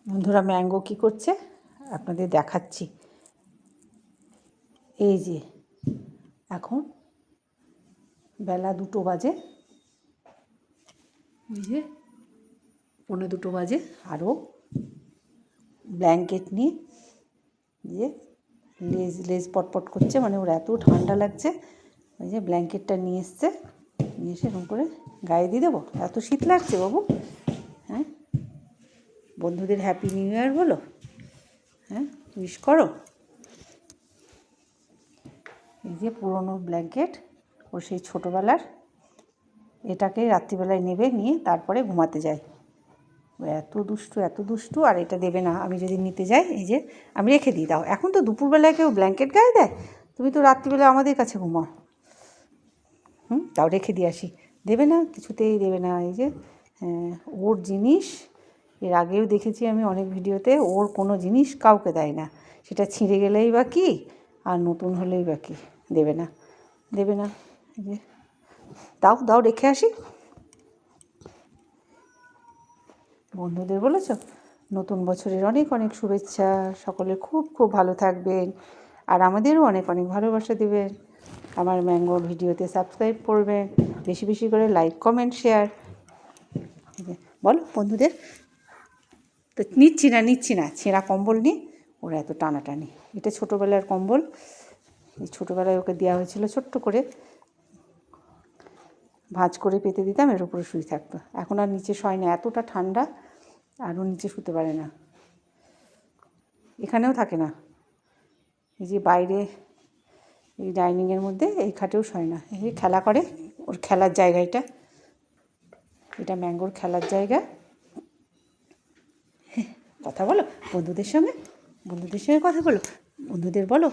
বন্ধুরা ম্যাঙ্গো কী করছে আপনাদের দেখাচ্ছি। এই যে এখন বেলা 2টো বাজে, এই যে 1:45 বাজে, আরও ব্ল্যাঙ্কেট নিয়ে যে লেজ পটপট করছে, মানে ওর এত ঠান্ডা লাগছে। ওই যে ব্ল্যাঙ্কেটটা নিয়ে এসছে, নিয়ে এসে এরকম করে গায়ে দিয়ে দেবো। এত শীত লাগছে বাবু। হ্যাঁ, বন্ধুদের হ্যাপি নিউ ইয়ার বলো, হ্যাঁ উইশ করো। এই যে পুরনো ব্ল্যাঙ্কেট, ও সেই ছোটোবেলার, এটাকে রাত্রিবেলায় নেবে, নিয়ে তারপরে ঘুমাতে যায়। এত দুষ্টু। আর এটা দেবে না, আমি যদি নিতে যাই এই যে আমি রেখে দিই। দাও, এখন তো দুপুরবেলায় কেউ ব্ল্যাঙ্কেট গায়ে দেয়, তুমি তো রাত্রিবেলা আমাদের কাছে ঘুমাও। তাও রেখে দিয়ে আসি। দেবে না, কিছুতেই দেবে না। এই যে ওর জিনিস, এর আগেও দেখেছি আমি অনেক ভিডিওতে, ওর কোনো জিনিস কাউকে দেয় না। সেটা ছিঁড়ে গেলেই বা কী, আর নতুন হলেই বা কী, দেবে না। এই যে দাও রেখে আসি। বন্ধুদের বলেছ নতুন বছরের অনেক অনেক শুভেচ্ছা, সকলে খুব খুব ভালো থাকবেন, আর আমাদেরও অনেক অনেক ভালোবাসা দেবেন। আমার ম্যাঙ্গোর ভিডিওতে সাবস্ক্রাইব করবেন, বেশি বেশি করে লাইক কমেন্ট শেয়ার। বলো বন্ধুদের। তো নিচ্ছি না ছেঁড়া কম্বল নিয়ে ওরা এত টানাটানি। এটা ছোটোবেলার কম্বল, এই ছোটোবেলায় ওকে দেওয়া হয়েছিল, ছোট্ট করে ভাঁজ করে পেতে দিতাম, এর উপরে শুয়ে থাকতো। এখন আর নিচে শয় না, এতটা ঠান্ডা, আরও নিচে শুতে পারে না, এখানেও থাকে না। এই যে বাইরে এই ডাইনিংয়ের মধ্যে এই খাটেও শয় না, এই খেলা করে, ওর খেলার জায়গা এটা ম্যাঙ্গোর খেলার জায়গা। কথা বলো বন্ধুদের সঙ্গে কথা বলো, বন্ধুদের বলো